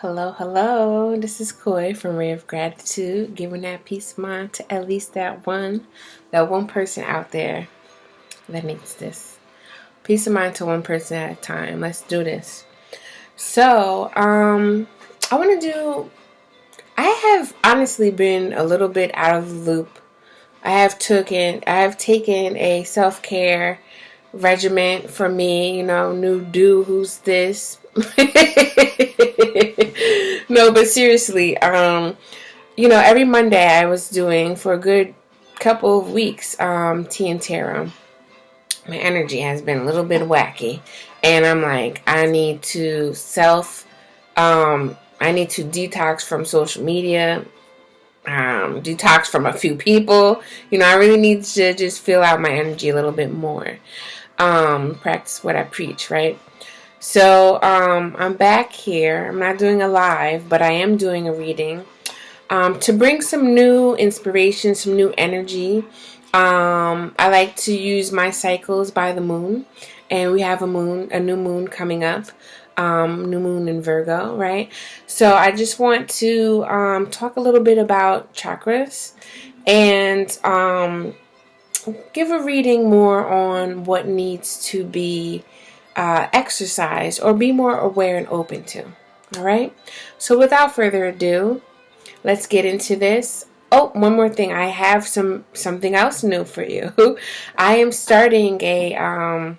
Hello, hello. This is Koi from Ray of Gratitude, giving that peace of mind to at least that one person out there that needs this. Peace of mind to one person at a time. Let's do this. So, I have honestly been a little bit out of the loop. I have taken a self-care regiment for me, new do who's this. No, but seriously, every Monday I was doing for a good couple of weeks, tea and tarot. My energy has been a little bit wacky, and I'm like, I need to detox from social media, detox from a few people. I really need to just fill out my energy a little bit more. Practice what I preach, right? So, I'm back here. I'm not doing a live, but I am doing a reading to bring some new inspiration, some new energy. I like to use my cycles by the moon, and we have a new moon coming up, new moon in Virgo, right? So I just want to talk a little bit about chakras and give a reading more on what needs to be exercised or be more aware and open to. All right. So without further ado, let's get into this. Oh, one more thing. I have something else new for you. I am starting a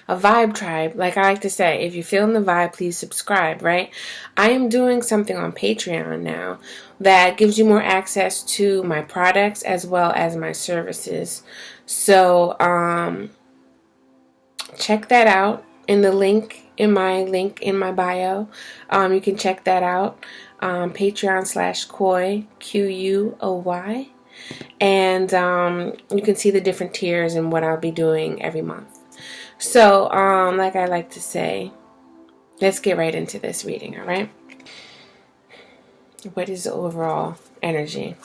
vibe tribe. Like I like to say, if you're feeling the vibe, please subscribe, right? I am doing something on Patreon now that gives you more access to my products as well as my services. So, check that out in the link in my bio. You can check that out. Patreon.com/Koi, Quoy. And you can see the different tiers and what I'll be doing every month. So, like I like to say, let's get right into this reading, all right? What is the overall energy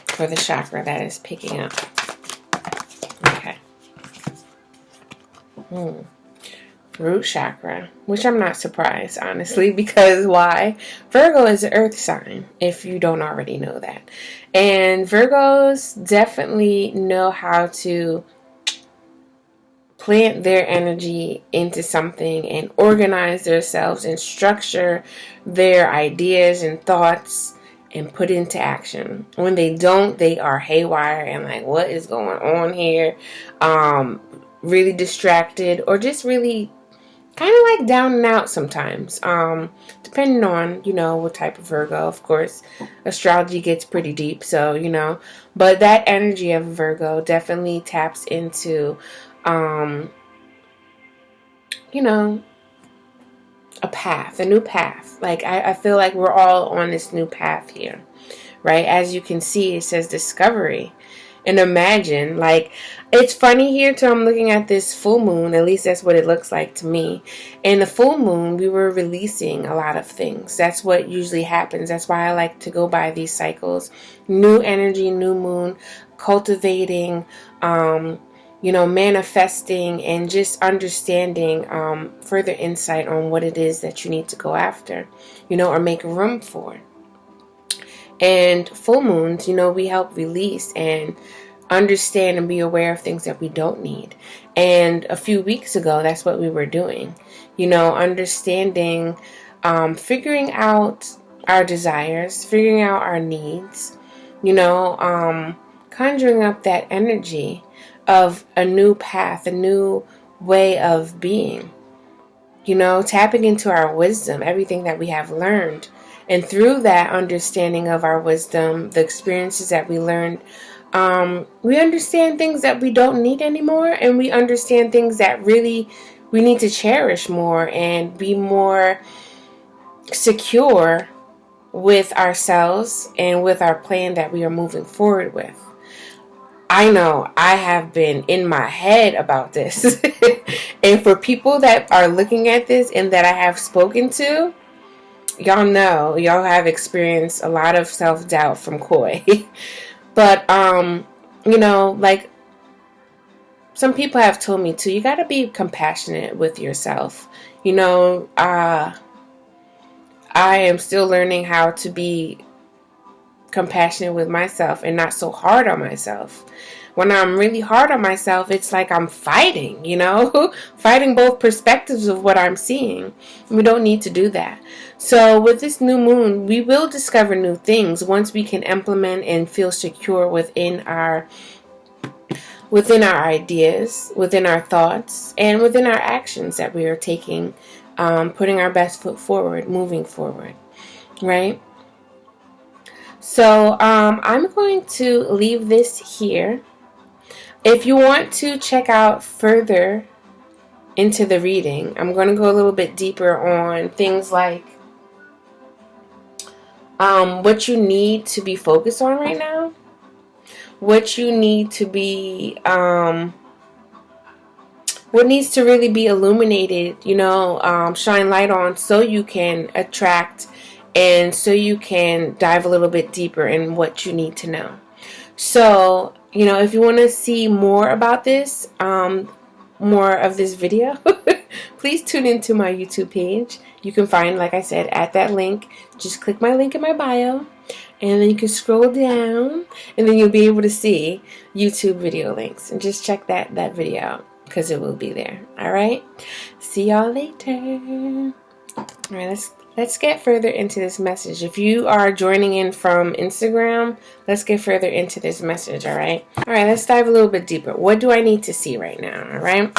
for the chakra that is picking up? Okay. Root chakra, which I'm not surprised, honestly, because why? Virgo is an earth sign, if you don't already know that. And Virgos definitely know how to plant their energy into something and organize themselves and structure their ideas and thoughts and put into action. When they don't, they are haywire and like, what is going on here? Really distracted or just really kind of like down and out sometimes, depending on, what type of Virgo. Of course, astrology gets pretty deep, so, but that energy of Virgo definitely taps into, a new path. Like, I feel like we're all on this new path here, right? As you can see, it says discovery. And imagine, like, it's funny here too. I'm looking at this full moon, at least that's what it looks like to me. In the full moon, we were releasing a lot of things. That's what usually happens. That's why I like to go by these cycles. New energy, new moon, cultivating, manifesting, and just understanding further insight on what it is that you need to go after, or make room for. And full moons, we help release and understand and be aware of things that we don't need. And a few weeks ago, that's what we were doing. Understanding, figuring out our desires, figuring out our needs, conjuring up that energy of a new path, a new way of being, tapping into our wisdom, everything that we have learned. And through that understanding of our wisdom, the experiences that we learned, we understand things that we don't need anymore, and we understand things that really we need to cherish more and be more secure with ourselves and with our plan that we are moving forward with. I know I have been in my head about this. And for people that are looking at this and that I have spoken to, y'all have experienced a lot of self-doubt from Koi. But, like some people have told me too, you got to be compassionate with yourself. I am still learning how to be compassionate with myself and not so hard on myself. When I'm really hard on myself, it's like I'm fighting, fighting both perspectives of what I'm seeing. We don't need to do that. So with this new moon, we will discover new things once we can implement and feel secure within our ideas, within our thoughts, and within our actions that we are taking, putting our best foot forward, moving forward, right? So I'm going to leave this here. If you want to check out further into the reading, I'm going to go a little bit deeper on things like what you need to be focused on right now, what you need to be, what needs to really be illuminated, shine light on, so you can attract and so you can dive a little bit deeper in what you need to know. So, if you want to see more about this, more of this video, please tune into my YouTube page. You can find, like I said, at that link. Just click my link in my bio, and then you can scroll down, and then you'll be able to see YouTube video links. And just check that video out, because it will be there. All right? See y'all later. All right, let's get further into this message. If you are joining in from Instagram, let's get further into this message, all right? All right, let's dive a little bit deeper. What do I need to see right now, all right?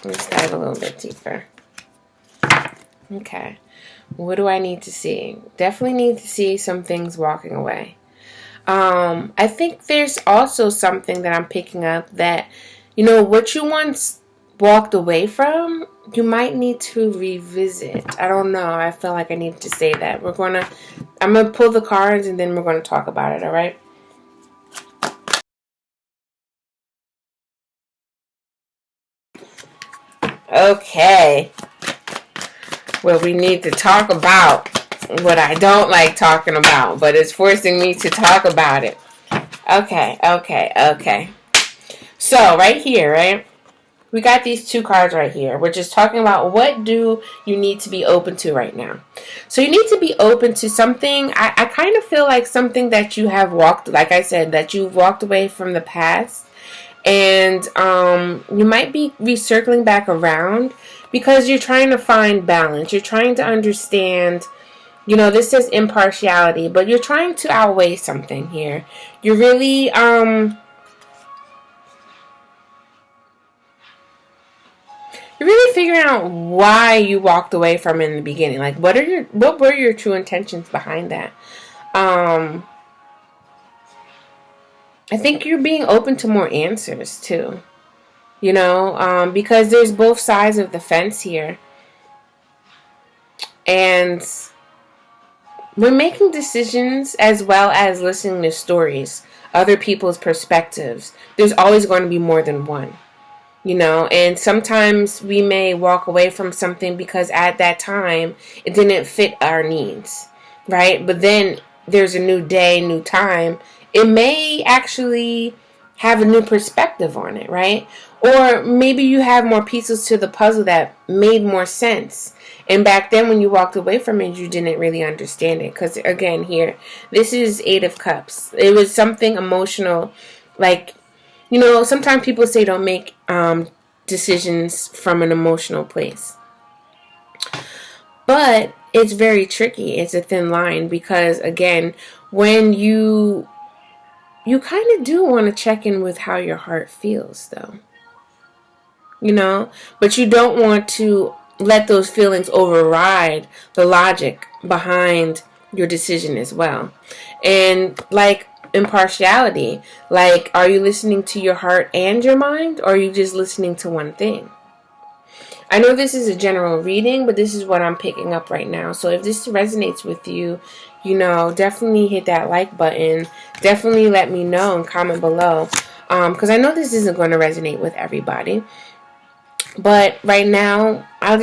Let's dive a little bit deeper. Okay, what do I need to see? Definitely need to see some things walking away. I think there's also something that I'm picking up that, what you once walked away from, you might need to revisit. I don't know. I feel like I need to say that. I'm going to pull the cards and then we're going to talk about it, all right? Okay. Well, we need to talk about what I don't like talking about, but it's forcing me to talk about it. Okay. So, right here, right? We got these two cards right here. We're just talking about what do you need to be open to right now. So you need to be open to something. I kind of feel like something that you have walked, like I said, that you've walked away from the past. And you might be recircling back around because you're trying to find balance. You're trying to understand, this says impartiality, but you're trying to outweigh something here. You're really, you're really figuring out why you walked away from it in the beginning. Like, what were your true intentions behind that? I think you're being open to more answers too. Because there's both sides of the fence here. And we're making decisions as well as listening to stories, other people's perspectives. There's always going to be more than one. And sometimes we may walk away from something because at that time it didn't fit our needs, right? But then there's a new day, new time. It may actually have a new perspective on it, right? Or maybe you have more pieces to the puzzle that made more sense. And back then when you walked away from it, you didn't really understand it. Because again, here, this is 8 of Cups. It was something emotional, like, sometimes people say don't make decisions from an emotional place. But it's very tricky. It's a thin line because, again, when you kind of do want to check in with how your heart feels, though. But you don't want to let those feelings override the logic behind your decision as well. And like impartiality, like, are you listening to your heart and your mind, or are you just listening to one thing? I know this is a general reading, but this is what I'm picking up right now. So if this resonates with you, definitely hit that like button. Definitely let me know and comment below, because I know this isn't going to resonate with everybody. But right now, I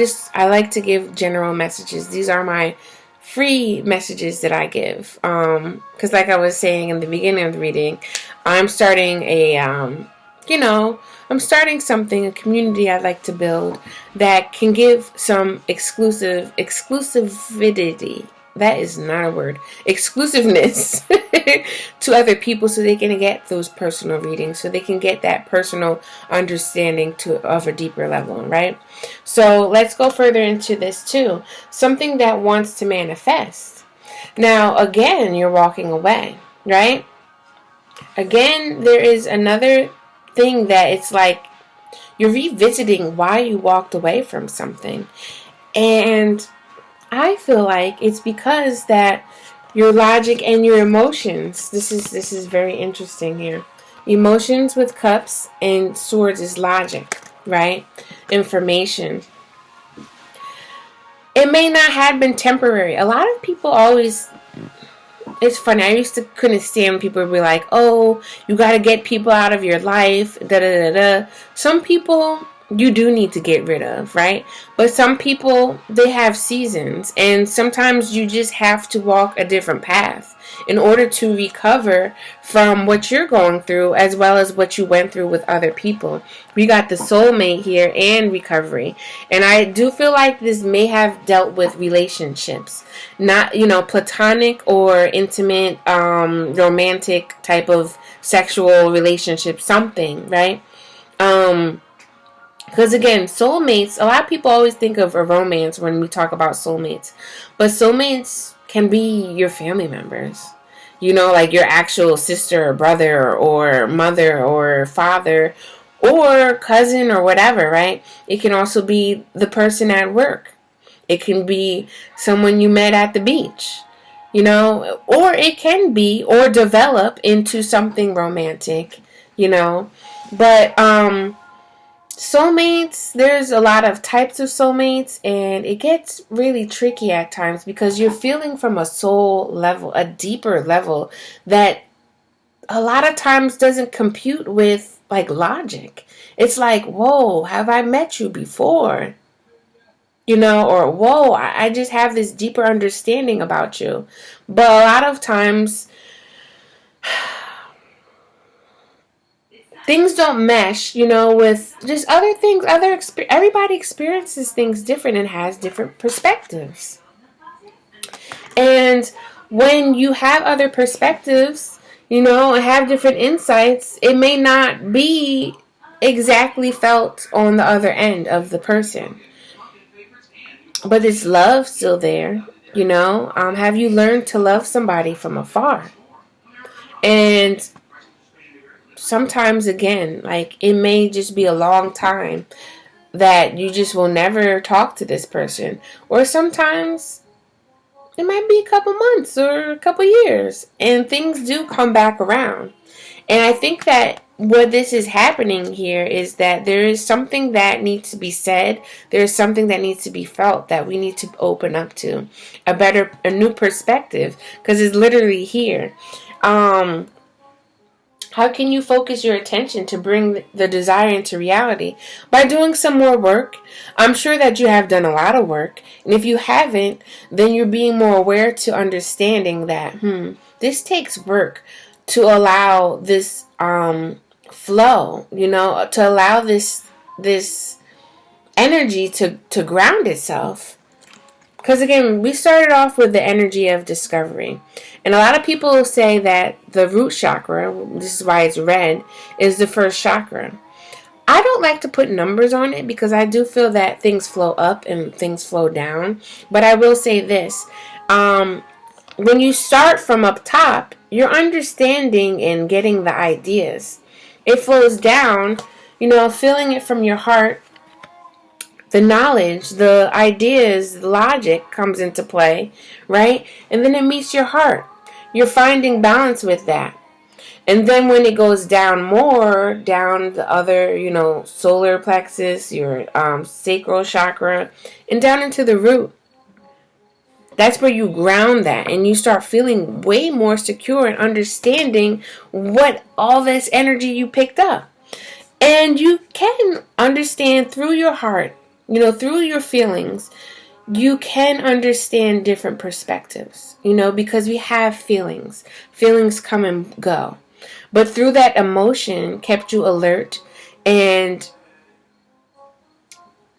like to give general messages. These are my free messages that I give. Because like I was saying in the beginning of the reading, I'm starting a I'm starting something, a community I'd like to build that can give some exclusivity. That is not a word. Exclusiveness to other people so they can get those personal readings, so they can get that personal understanding of a deeper level, right? So let's go further into this too. Something that wants to manifest. Now, again, you're walking away, right? Again, there is another thing that it's like you're revisiting why you walked away from something. And I feel like it's because that your logic and your emotions, this is very interesting here. Emotions with cups and swords is logic, right? Information. It may not have been temporary. A lot of people always, it's funny. I used to couldn't stand when people would be like, "Oh, you got to get people out of your life." Da da da da. Some people you do need to get rid of, right? But some people, they have seasons, and sometimes you just have to walk a different path in order to recover from what you're going through, as well as what you went through with other people. We got the soulmate here and recovery, and I do feel like this may have dealt with relationships, not platonic or intimate, romantic type of sexual relationship, something, right? Because again, soulmates, a lot of people always think of a romance when we talk about soulmates. But soulmates can be your family members. Like your actual sister or brother or mother or father or cousin or whatever, right? It can also be the person at work. It can be someone you met at the beach, or it can be or develop into something romantic, But, soulmates, there's a lot of types of soulmates, and it gets really tricky at times because you're feeling from a soul level, a deeper level that a lot of times doesn't compute with like logic. It's like, whoa, have I met you before? Or whoa, I just have this deeper understanding about you. But a lot of times things don't mesh, with just other things. Everybody experiences things different and has different perspectives. And when you have other perspectives, and have different insights, it may not be exactly felt on the other end of the person. But is love still there? Have you learned to love somebody from afar? And sometimes, again, like it may just be a long time that you just will never talk to this person. Or sometimes it might be a couple months or a couple years, and things do come back around. And I think that what this is happening here is that there is something that needs to be said. There is something that needs to be felt that we need to open up to a new perspective, because it's literally here. How can you focus your attention to bring the desire into reality? By doing some more work. I'm sure that you have done a lot of work. And if you haven't, then you're being more aware to understanding that, this takes work to allow this flow, to allow this energy to ground itself. Because again, we started off with the energy of discovery. And a lot of people say that the root chakra, this is why it's red, is the first chakra. I don't like to put numbers on it because I do feel that things flow up and things flow down. But I will say this. When you start from up top, you're understanding and getting the ideas. It flows down, feeling it from your heart. The knowledge, the ideas, the logic comes into play, right? And then it meets your heart. You're finding balance with that. And then when it goes down more, down the other, solar plexus, your sacral chakra, and down into the root, that's where you ground that and you start feeling way more secure and understanding what all this energy you picked up. And you can understand through your heart, through your feelings, you can understand different perspectives, because we have feelings. Feelings come and go. But through that emotion kept you alert and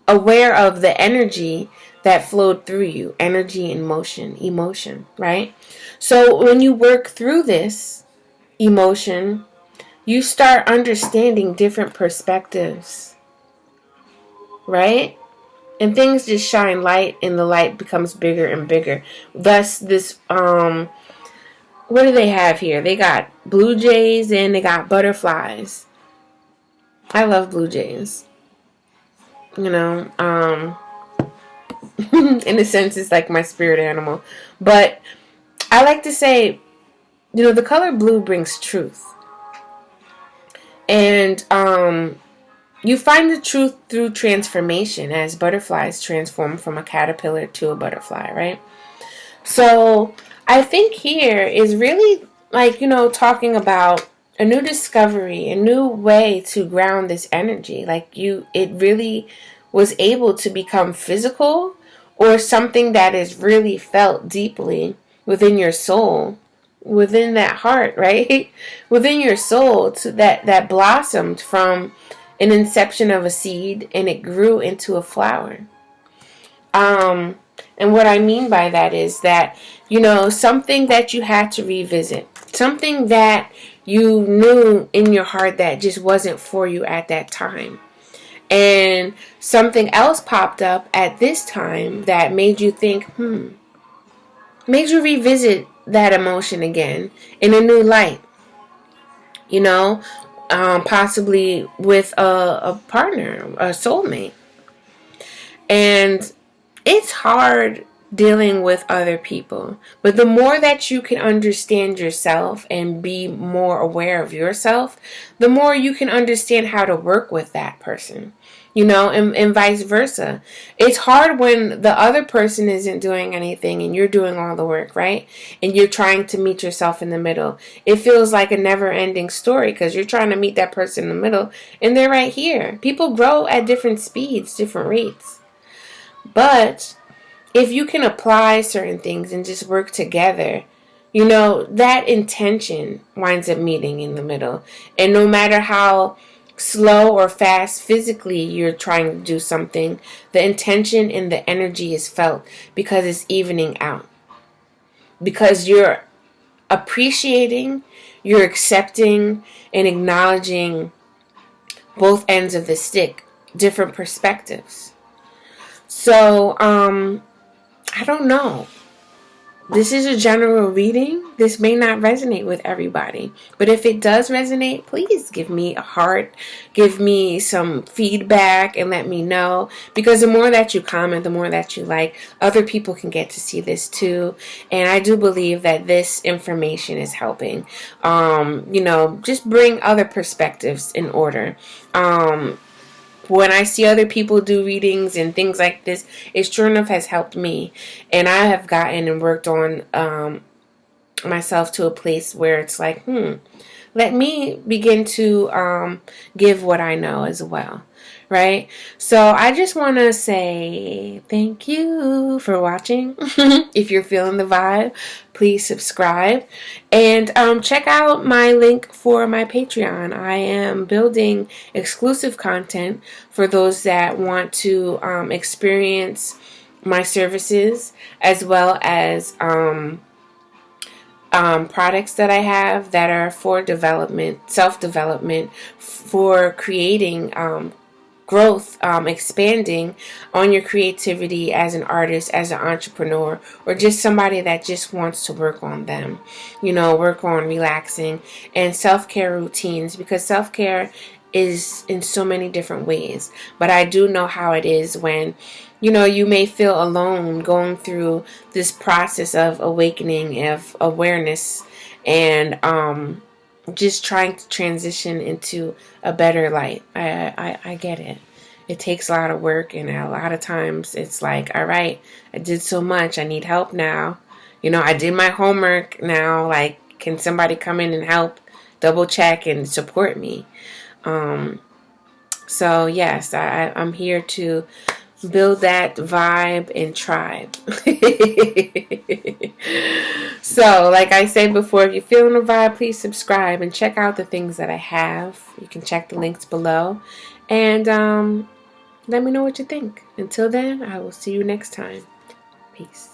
aware of the energy that flowed through you. Energy and motion, emotion, right? So when you work through this emotion, you start understanding different perspectives, right? And things just shine light, and the light becomes bigger and bigger. Thus, this, what do they have here? They got blue jays and they got butterflies. I love blue jays. You know, in a sense, it's like my spirit animal. But I like to say, you know, the color blue brings truth. And you find the truth through transformation, as butterflies transform from a caterpillar to a butterfly, right? So I think here is really like, you know, talking about a new discovery, a new way to ground this energy. Like it really was able to become physical, or something that is really felt deeply within your soul, within that heart, right? Within your soul, to that blossomed from an inception of a seed, and it grew into a flower. And what I mean by that is that, you know, something that you had to revisit, something that you knew in your heart that just wasn't for you at that time. And something else popped up at this time that made you think, made you revisit that emotion again in a new light, you know, possibly with a partner, a soulmate. And it's hard dealing with other people, but the more that you can understand yourself and be more aware of yourself, the more you can understand how to work with that person, you know, and vice versa. It's hard when the other person isn't doing anything and you're doing all the work, right? And you're trying to meet yourself in the middle. It feels like a never-ending story because you're trying to meet that person in the middle and they're right here. People grow at different speeds, different rates. But if you can apply certain things and just work together, you know, that intention winds up meeting in the middle. And no matter how slow or fast physically you're trying to do something, the intention and the energy is felt because it's evening out. Because you're appreciating, you're accepting, and acknowledging both ends of the stick, different perspectives. So, I don't know. This is a general reading. This may not resonate with everybody. But if it does resonate, please give me a heart. Give me some feedback and let me know. Because the more that you comment, the more that you like, other people can get to see this too. And I do believe that this information is helping. You know, just bring other perspectives in order. When I see other people do readings and things like this, it sure enough has helped me. And I have gotten and worked on myself to a place where it's like, let me begin to give what I know as well. Right? So I just want to say thank you for watching. If you're feeling the vibe, please subscribe. And check out my link for my Patreon. I am building exclusive content for those that want to experience my services, as well as products that I have that are for development, self-development, for creating growth, expanding on your creativity as an artist, as an entrepreneur, or just somebody that just wants to work on them, you know, work on relaxing and self-care routines, because self-care is in so many different ways. But I do know how it is when, you know, you may feel alone going through this process of awakening, of awareness, and just trying to transition into a better light. I get it. It takes a lot of work, and a lot of times it's like, all right, I did so much, I need help now. You know, I did my homework now, like, can somebody come in and help double check and support me? So yes, I'm here to build that vibe and tribe. So, like I said before, if you're feeling a vibe, please subscribe and check out the things that I have. You can check the links below. And let me know what you think. Until then, I will see you next time. Peace.